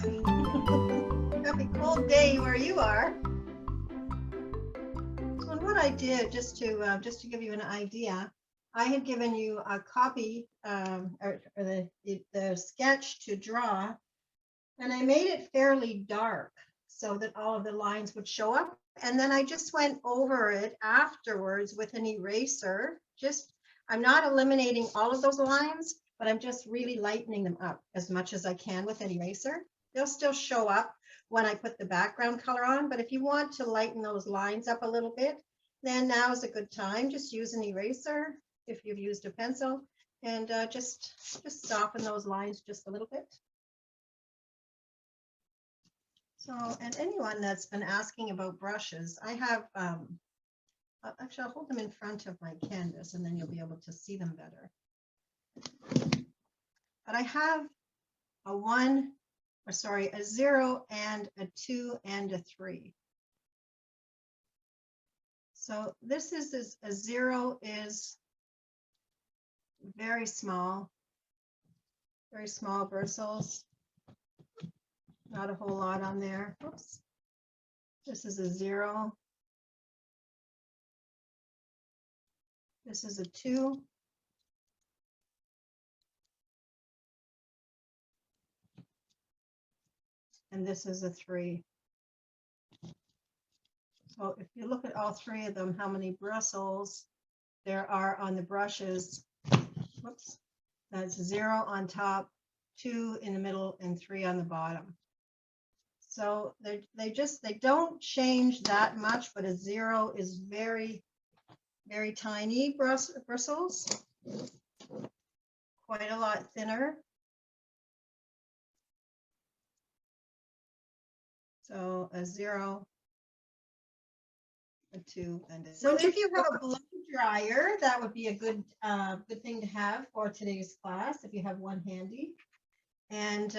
Happy cold day where you are. So what I did, just to give you an idea, I had given you a copy or the sketch to draw, and I made it fairly dark so that all of the lines would show up. And then I just went over it afterwards with an eraser. I'm not eliminating all of those lines, but I'm just really lightening them up as much as I can with an eraser. They'll still show up when I put the background color on, but if you want to lighten those lines up a little bit, then now is a good time. Just use an eraser if you've used a pencil, and just soften those lines just a little bit. So, and anyone that's been asking about brushes, I have, actually I'll hold them in front of my canvas and then you'll be able to see them better. But I have a 0 and a 2 and a 3. So this is a 0 is very small bristles. Not a whole lot on there. Oops. This is a 0. This is a 2. And this is a 3. So if you look at all three of them, how many bristles there are on the brushes. Whoops. That's 0 on top, 2 in the middle, and 3 on the bottom. So they don't change that much, but a 0 is very, very tiny bristles, quite a lot thinner. So a 0, a 2, and a. So if you have a blow dryer, that would be a good thing to have for today's class if you have one handy. And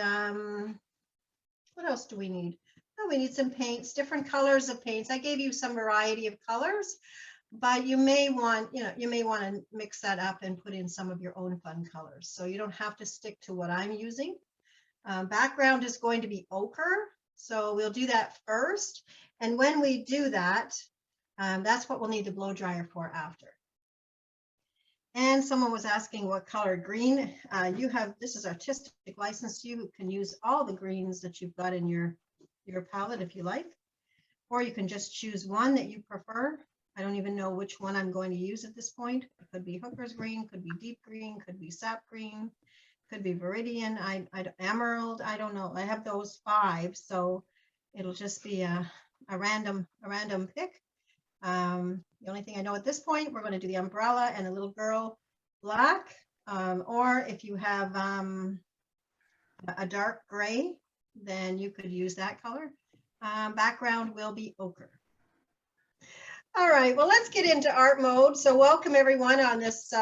what else do we need? Oh, we need some paints, different colors of paints. I gave you some variety of colors, but you may want to mix that up and put in some of your own fun colors. So you don't have to stick to what I'm using. Background is going to be ochre. So we'll do that first. And when we do that, that's what we'll need the blow dryer for after. And someone was asking what color green. This is artistic license. You can use all the greens that you've got in your palette if you like, or you can just choose one that you prefer. I don't even know which one I'm going to use at this point. It could be Hooker's green, could be deep green, could be sap green, could be Viridian, emerald, I don't know. I have those 5, so it'll just be a random pick. The only thing I know at this point, we're going to do the umbrella and the little girl black, or if you have a dark gray, then you could use that color. Background will be ochre. All right, well, let's get into art mode. So welcome everyone on this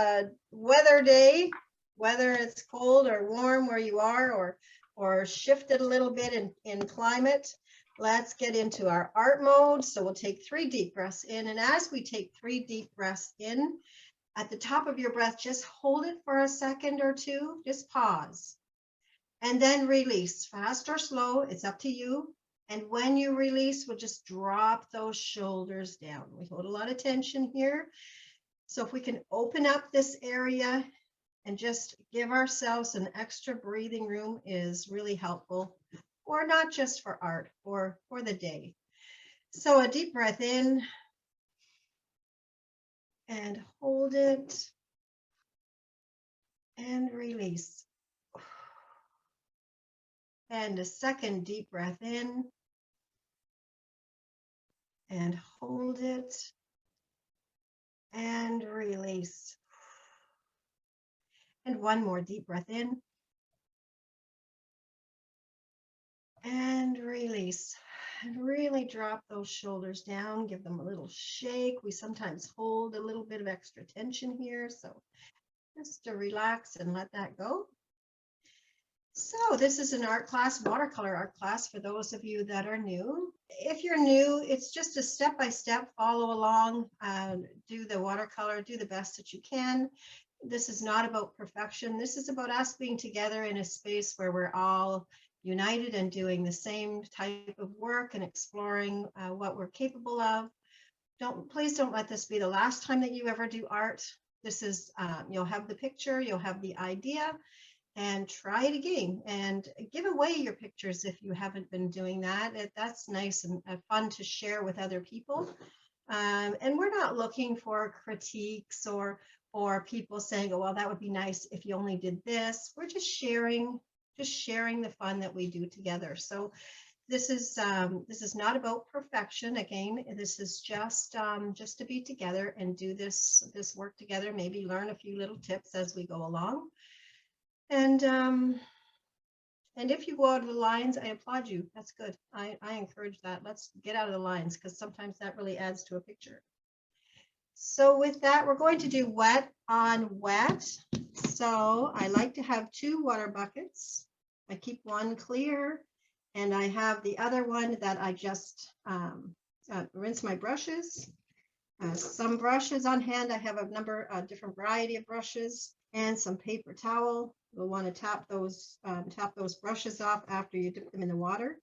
weather day, whether it's cold or warm where you are, or shifted a little bit in climate. Let's get into our art mode. So we'll take 3 deep breaths in. And as we take 3 deep breaths in, at the top of your breath, just hold it for a second or two. Just pause. And then release, fast or slow. It's up to you. And when you release, we'll just drop those shoulders down. We hold a lot of tension here. So if we can open up this area and just give ourselves an extra breathing room is really helpful. Or not just for art, or for the day. So a deep breath in and hold it and release. And a second deep breath in and hold it and release. And one more deep breath in and release. And really drop those shoulders down, give them a little shake. We sometimes hold a little bit of extra tension here, so just to relax and let that go. So this is an art class, watercolor art class for those of you that are new. If you're new, it's just a step-by-step, follow along, do the watercolor, do the best that you can. This is not about perfection. This is about us being together in a space where we're all united and doing the same type of work and exploring what we're capable of. Please don't let this be the last time that you ever do art. This is, you'll have the picture, you'll have the idea, and try it again and give away your pictures if you haven't been doing that. That's nice and fun to share with other people. And we're not looking for critiques or people saying, oh, well, that would be nice if you only did this. We're just sharing the fun that we do together. So this is not about perfection. Again, this is just to be together and do this work together, maybe learn a few little tips as we go along. And if you go out of the lines, I applaud you. That's good. I encourage that. Let's get out of the lines, because sometimes that really adds to a picture. So with that, we're going to do wet on wet. So I like to have 2 water buckets. I keep one clear, and I have the other one that I just rinse my brushes. Some brushes on hand. I have a different variety of brushes, and some paper towel. You'll want to tap those brushes off after you dip them in the water.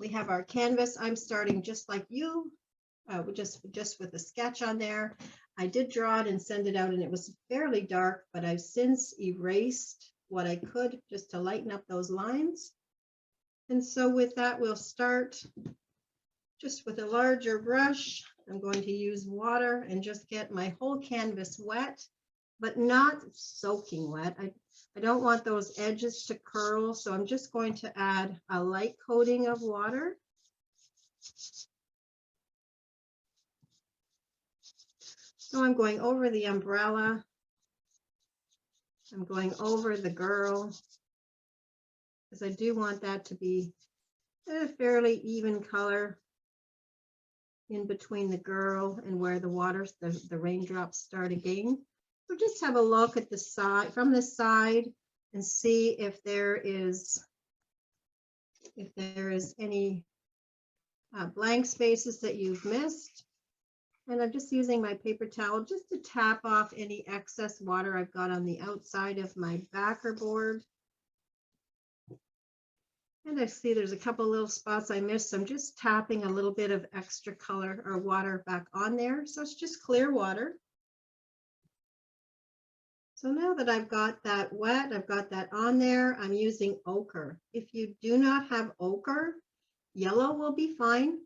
We have our canvas. I'm starting just like you, just with a sketch on there. I did draw it and send it out, and it was fairly dark, but I've since erased what I could just to lighten up those lines. And so with that, we'll start just with a larger brush. I'm going to use water and just get my whole canvas wet, but not soaking wet. I don't want those edges to curl, so I'm just going to add a light coating of water. So I'm going over the umbrella. I'm going over the girl, because I do want that to be a fairly even color in between the girl and where the raindrops start again. So just have a look at the side, from the side, and see if there is any blank spaces that you've missed. And I'm just using my paper towel just to tap off any excess water I've got on the outside of my backer board. And I see there's a couple little spots I missed, so I'm just tapping a little bit of extra color or water back on there. So it's just clear water. So now that I've got that wet, I've got that on there, I'm using ochre. If you do not have ochre, yellow will be fine.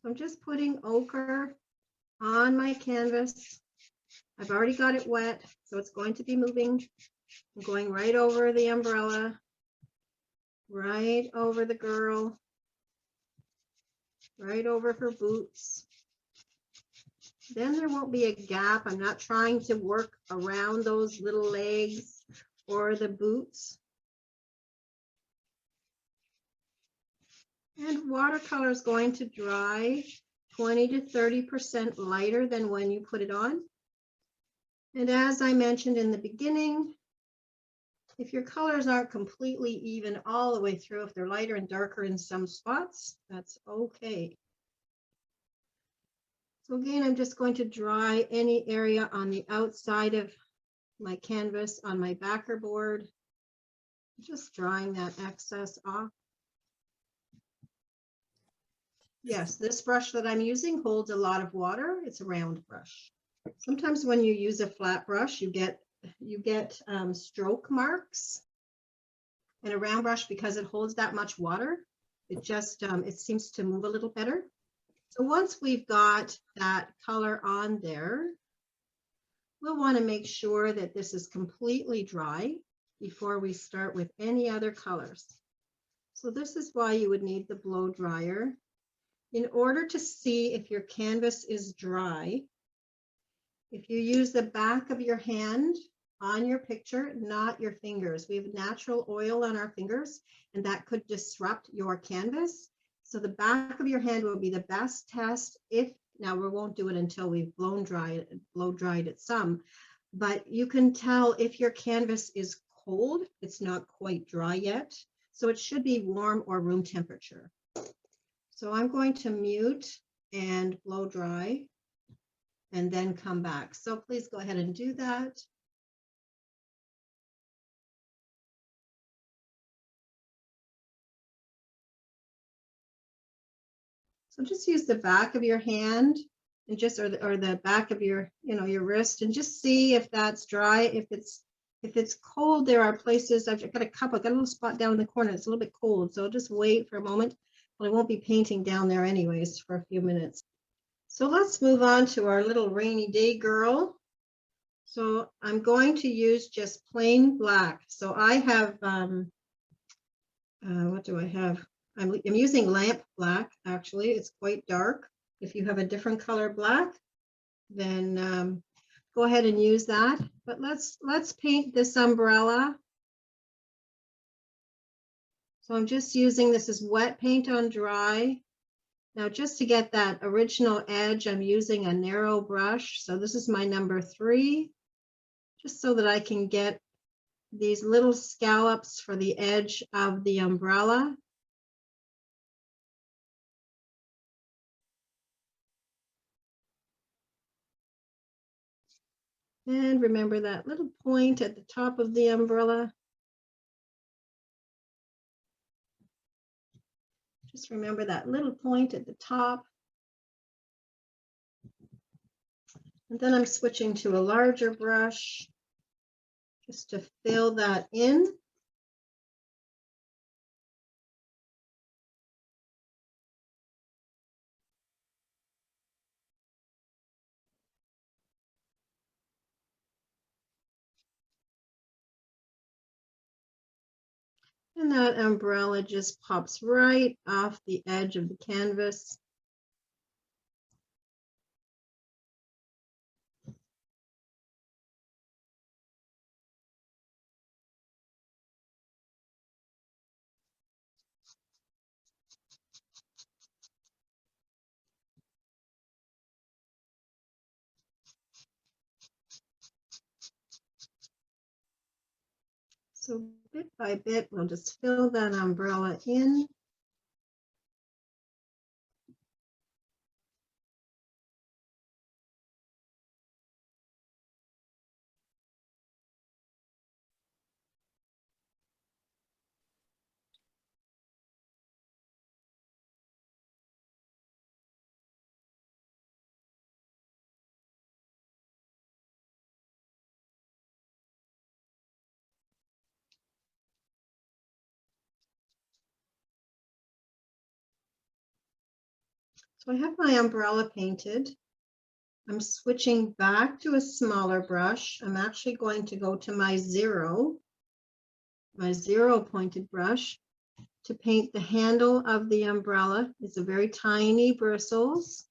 So I'm just putting ochre on my canvas. I've already got it wet, so it's going to be moving. I'm going right over the umbrella, right over the girl, right over her boots. Then there won't be a gap. I'm not trying to work around those little legs or the boots. And watercolor is going to dry 20 to 30% lighter than when you put it on. And as I mentioned in the beginning, if your colors aren't completely even all the way through, if they're lighter and darker in some spots, that's okay. So again, I'm just going to dry any area on the outside of my canvas on my backer board, just drying that excess off. Yes, this brush that I'm using holds a lot of water. It's a round brush. Sometimes when you use a flat brush, you get stroke marks. And a round brush, because it holds that much water, it just it seems to move a little better. So once we've got that color on there, we'll want to make sure that this is completely dry before we start with any other colors. So this is why you would need the blow dryer. In order to see if your canvas is dry, if you use the back of your hand on your picture, not your fingers. We have natural oil on our fingers, and that could disrupt your canvas. So the back of your hand will be the best test. Now we won't do it until we've blow dried it some, but you can tell if your canvas is cold, it's not quite dry yet. So it should be warm or room temperature. So I'm going to mute and blow dry and then come back. So please go ahead and do that. So just use the back of your hand and just or the back of your your wrist, and just see if that's dry. If it's cold, there are places. I've got a little spot down in the corner. It's a little bit cold, so just wait for a moment. Well, I won't be painting down there anyways for a few minutes. So let's move on to our little rainy day girl. So I'm going to use just plain black. So I have what do I have? I'm using lamp black, actually. It's quite dark. If you have a different color black, then go ahead and use that. But let's paint this umbrella. So I'm just using, this is wet paint on dry. Now just to get that original edge, I'm using a narrow brush. So this is my number 3, just so that I can get these little scallops for the edge of the umbrella. And remember that little point at the top of the umbrella. Just remember that little point at the top. And then I'm switching to a larger brush just to fill that in. And that umbrella just pops right off the edge of the canvas. So bit by bit, we'll just fill that umbrella in. So I have my umbrella painted. I'm switching back to a smaller brush. I'm actually going to go to my zero pointed brush to paint the handle of the umbrella. It's a very tiny bristles.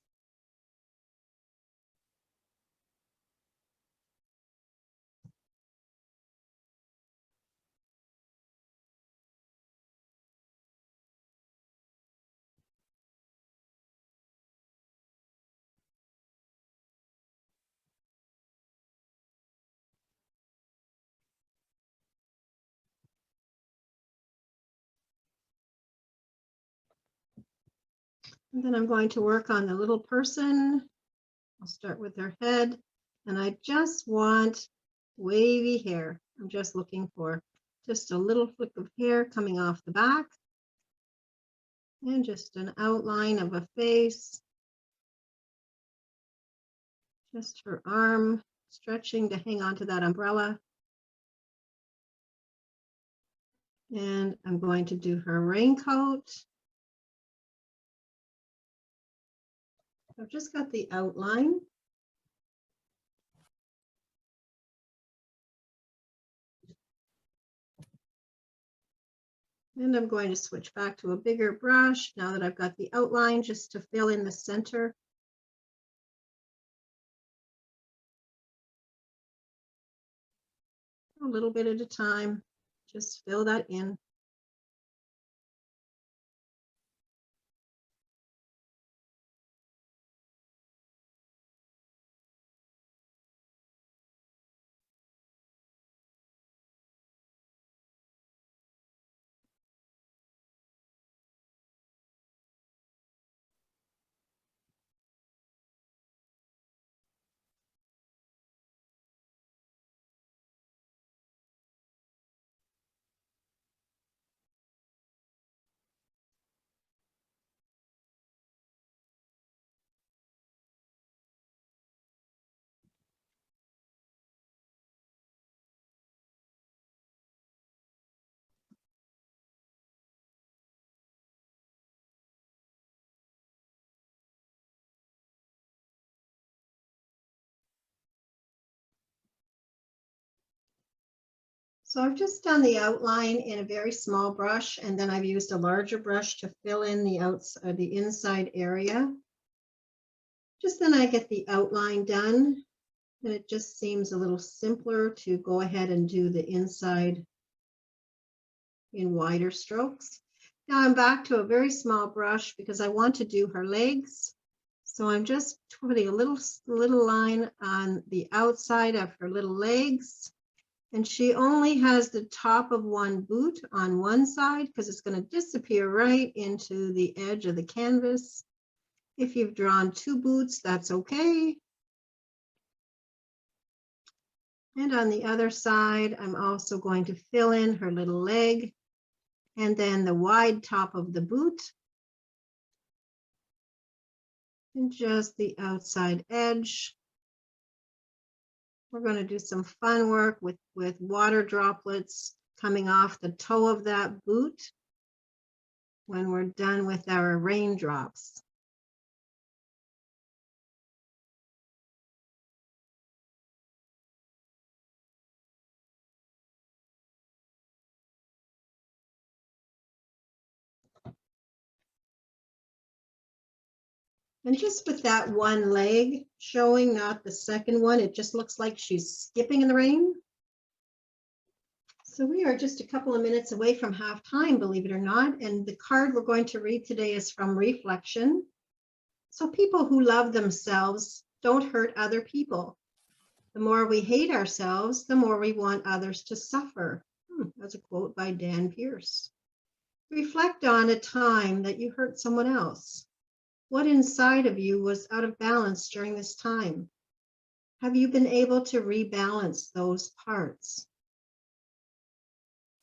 And then I'm going to work on the little person. I'll start with her head, and I just want wavy hair. I'm just looking for just a little flick of hair coming off the back, and just an outline of a face, just her arm stretching to hang onto that umbrella. And I'm going to do her raincoat. I've just got the outline. And I'm going to switch back to a bigger brush now that I've got the outline, just to fill in the center. A little bit at a time, just fill that in. So I've just done the outline in a very small brush, and then I've used a larger brush to fill in the outside, the inside area. Just then I get the outline done, and it just seems a little simpler to go ahead and do the inside in wider strokes. Now I'm back to a very small brush because I want to do her legs. So I'm just putting a little line on the outside of her little legs. And she only has the top of one boot on one side because it's going to disappear right into the edge of the canvas. If you've drawn two boots, that's okay. And on the other side, I'm also going to fill in her little leg and then the wide top of the boot and just the outside edge. We're going to do some fun work with water droplets coming off the toe of that boot when we're done with our raindrops. And just with that one leg showing, not the second one, it just looks like she's skipping in the rain. So we are just a couple of minutes away from half time, believe it or not. And the card we're going to read today is from Reflection. So people who love themselves don't hurt other people. The more we hate ourselves, the more we want others to suffer. That's a quote by Dan Pierce. Reflect on a time that you hurt someone else. What inside of you was out of balance during this time? Have you been able to rebalance those parts?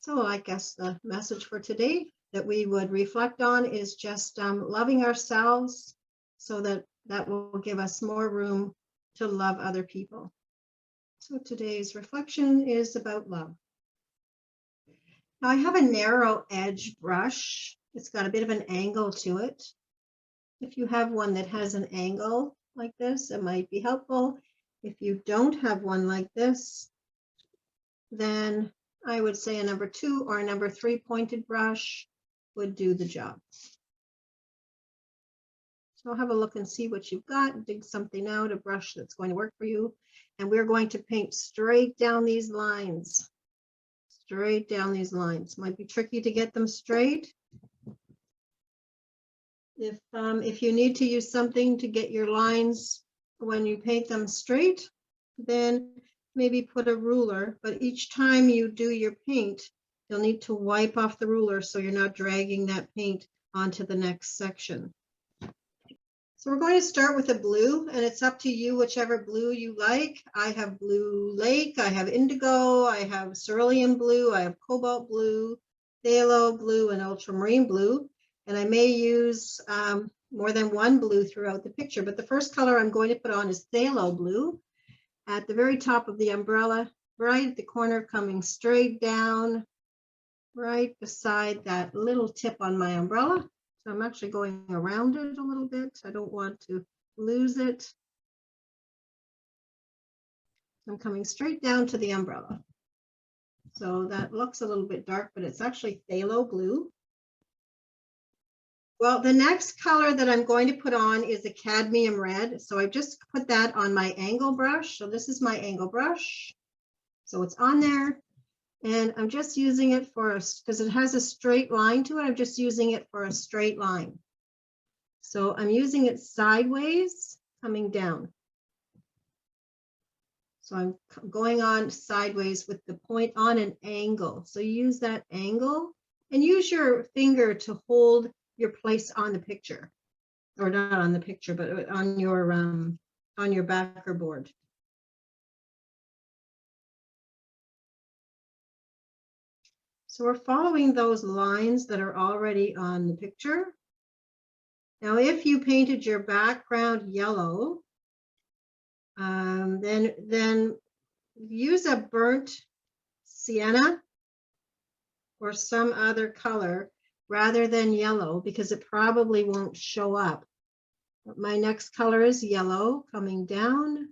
So I guess the message for today that we would reflect on is just loving ourselves so that will give us more room to love other people. So today's reflection is about love. Now I have a narrow edge brush. It's got a bit of an angle to it. If you have one that has an angle like this, it might be helpful. If you don't have one like this, then I would say a number 2 or a number 3 pointed brush would do the job. So have a look and see what you've got, dig something out, a brush that's going to work for you. And we're going to paint straight down these lines. Straight down these lines. Might be tricky to get them straight. If you need to use something to get your lines when you paint them straight, then maybe put a ruler, but each time you do your paint, you'll need to wipe off the ruler so you're not dragging that paint onto the next section. So we're going to start with a blue, and it's up to you whichever blue you like. I have blue lake, I have indigo, I have cerulean blue, I have cobalt blue, phthalo blue, and ultramarine blue. And I may use more than one blue throughout the picture, but the first color I'm going to put on is phthalo blue at the very top of the umbrella, right at the corner, coming straight down, right beside that little tip on my umbrella. So I'm actually going around it a little bit. I don't want to lose it. I'm coming straight down to the umbrella. So that looks a little bit dark, but it's actually phthalo blue. Well, the next color that I'm going to put on is a cadmium red. So I just put that on my angle brush. So this is my angle brush. So it's on there. And I'm just using it for, because it has a straight line to it, I'm just using it for a straight line. So I'm using it sideways, coming down. So I'm going on sideways with the point on an angle. So use that angle and use your finger to hold your place on the picture, or not on the picture, but on your backer board. So we're following those lines that are already on the picture. Now, if you painted your background yellow, then use a burnt sienna or some other color rather than yellow, because it probably won't show up. But my next color is yellow, coming down.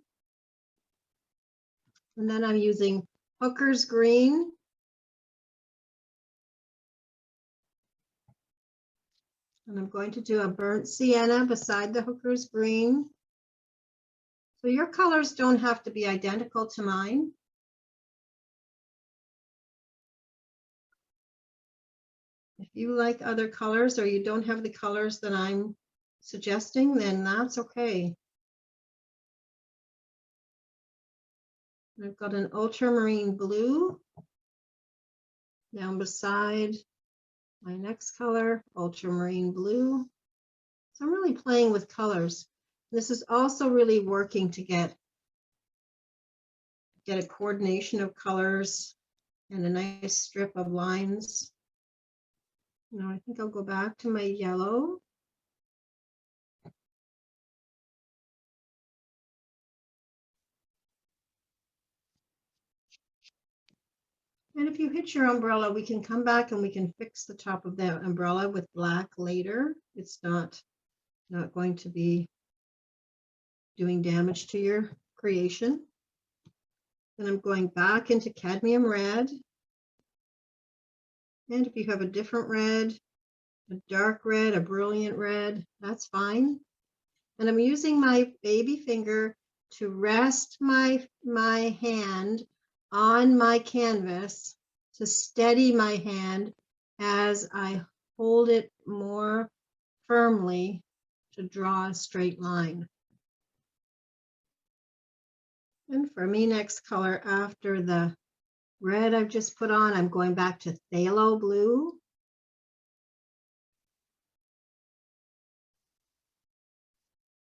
And then I'm using Hooker's green And I'm going to do a burnt sienna beside the hooker's green. So your colors don't have to be identical to mine. If you like other colors or you don't have the colors that I'm suggesting, then that's okay. I've got an ultramarine blue down beside my next color, ultramarine blue. So I'm really playing with colors. This is also really working to get a coordination of colors and a nice strip of lines. Now I think I'll go back to my yellow. And if you hit your umbrella, we can come back and we can fix the top of that umbrella with black later. It's not going to be doing damage to your creation. And I'm going back into cadmium red. And if you have a different red, a dark red, a brilliant red, that's fine. And I'm using my baby finger to rest my hand on my canvas to steady my hand as I hold it more firmly to draw a straight line. And for me, next color after the red I've just put on, I'm going back to phthalo blue.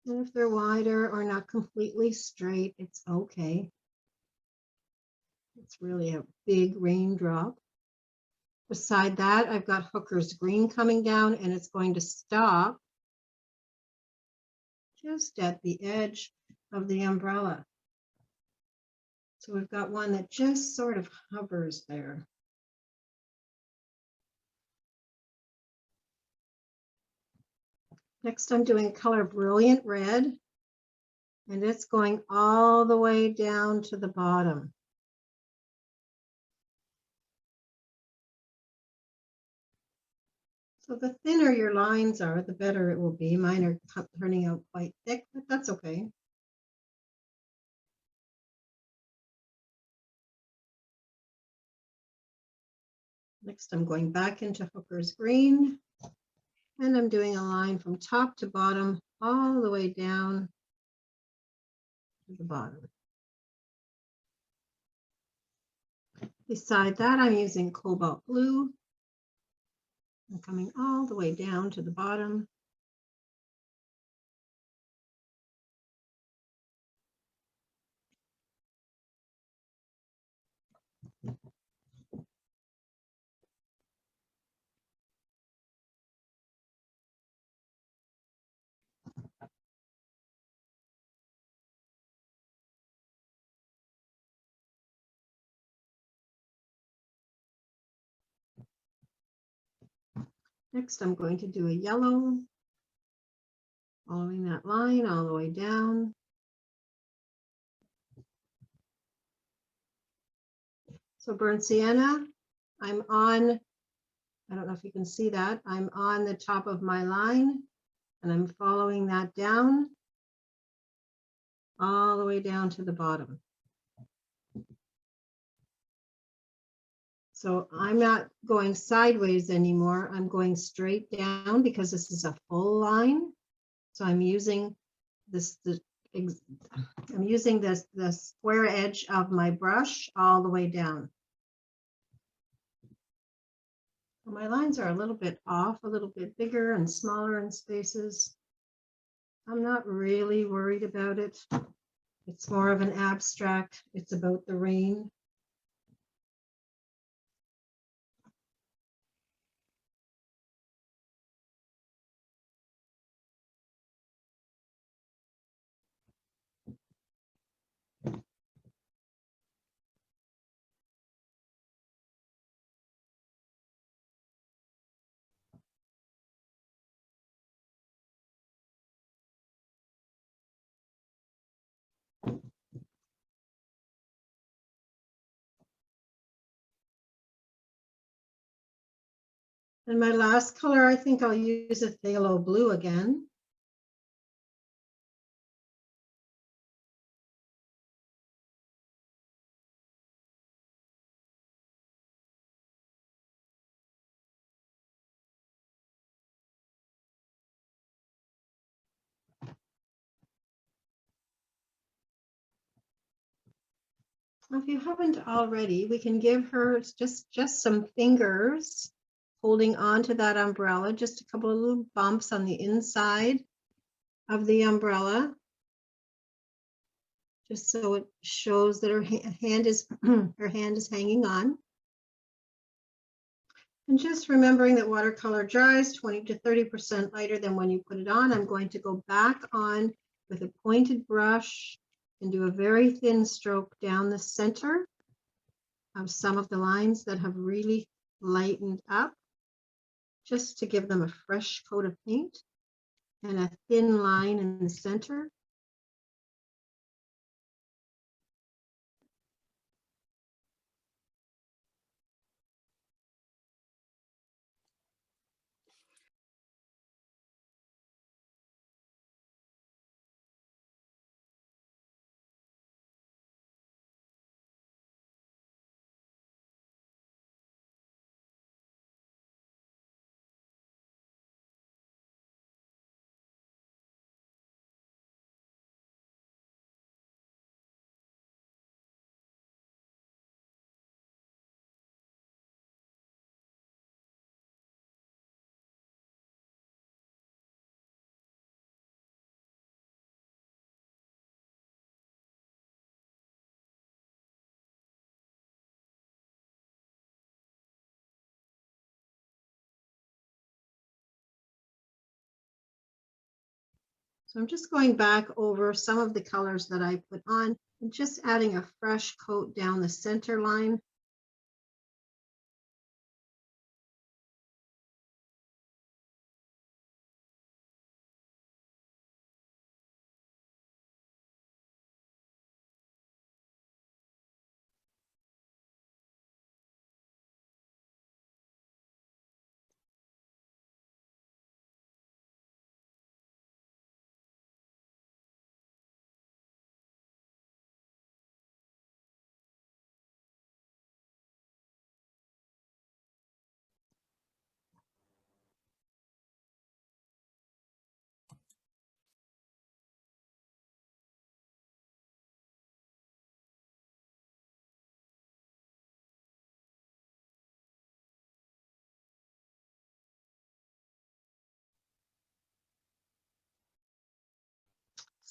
And if they're wider or not completely straight, it's okay. It's really a big raindrop. Beside that, I've got hooker's green coming down, and it's going to stop just at the edge of the umbrella. So we've got one that just sort of hovers there. Next, I'm doing color brilliant red, and it's going all the way down to the bottom. So the thinner your lines are, the better it will be. Mine are turning out quite thick, but that's okay. Next, I'm going back into hooker's green, and I'm doing a line from top to bottom, all the way down to the bottom. Beside that, I'm using cobalt blue. I'm coming all the way down to the bottom. Next, I'm going to do a yellow, following that line all the way down. So burnt sienna, I'm on, I don't know if you can see that, I'm on the top of my line, and I'm following that down, all the way down to the bottom. So I'm not going sideways anymore. I'm going straight down because this is a full line. So I'm using the square edge of my brush all the way down. My lines are a little bit off, a little bit bigger and smaller in spaces. I'm not really worried about it. It's more of an abstract. It's about the rain. And my last color, I think I'll use a phthalo blue again. If you haven't already, we can give her just some fingers holding on to that umbrella, just a couple of little bumps on the inside of the umbrella, just so it shows that her hand is her hand is hanging on. And just remembering that watercolor dries 20 to 30% lighter than when you put it on. I'm going to go back on with a pointed brush and do a very thin stroke down the center of some of the lines that have really lightened up, just to give them a fresh coat of paint, and a thin line in the center. So I'm just going back over some of the colors that I put on and just adding a fresh coat down the center line.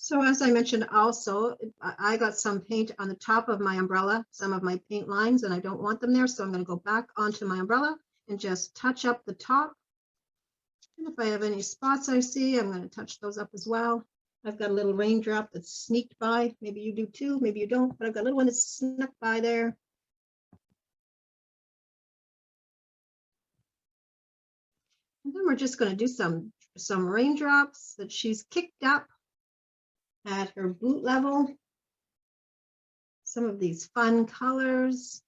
So as I mentioned also, I got some paint on the top of my umbrella, some of my paint lines, and I don't want them there. So I'm going to go back onto my umbrella and just touch up the top. And if I have any spots I see, I'm going to touch those up as well. I've got a little raindrop that's sneaked by. Maybe you do too, maybe you don't, but I've got a little one that's snuck by there. And then we're just going to do some raindrops that she's kicked up at her boot level. Some of these fun colors.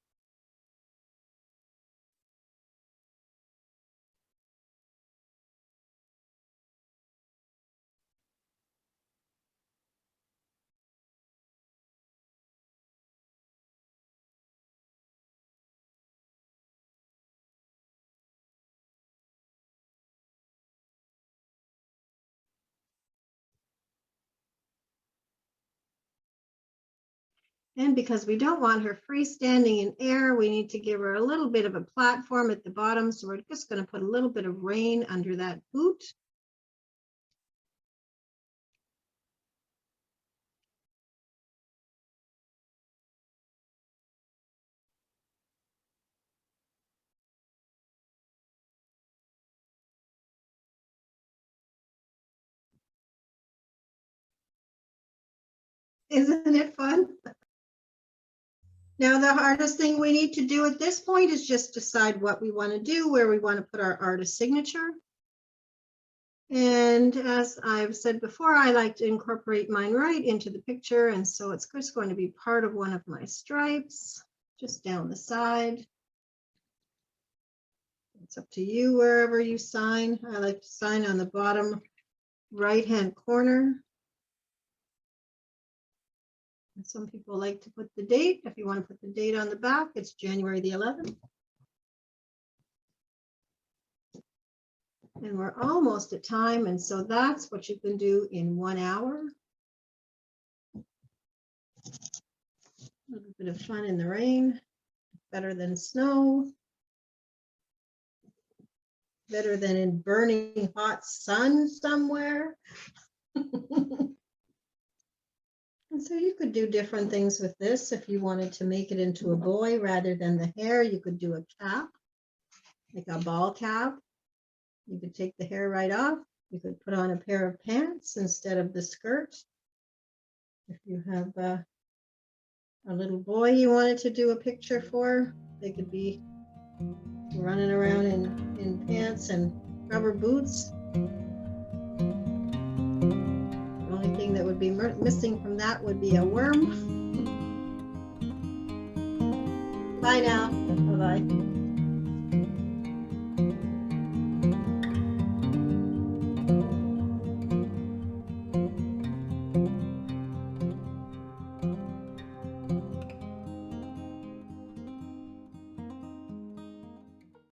And because we don't want her freestanding in air, we need to give her a little bit of a platform at the bottom. So we're just going to put a little bit of rain under that boot. Isn't it fun? Now, the hardest thing we need to do at this point is just decide what we want to do, where we want to put our artist signature. And as I've said before, I like to incorporate mine right into the picture. And so it's just going to be part of one of my stripes, just down the side. It's up to you wherever you sign. I like to sign on the bottom right-hand corner. And some people like to put the date. If you want to put the date on the back, it's January the 11th. And we're almost at time, and so that's what you can do in 1 hour. A little bit of fun in the rain, better than snow, better than in burning hot sun somewhere. And so you could do different things with this. If you wanted to make it into a boy rather than the hair, you could do a cap, like a ball cap. You could take the hair right off. You could put on a pair of pants instead of the skirt. If you have a little boy you wanted to do a picture for, they could be running around in pants and rubber boots. The only thing that would be missing from that would be a worm. Bye now. Bye-bye.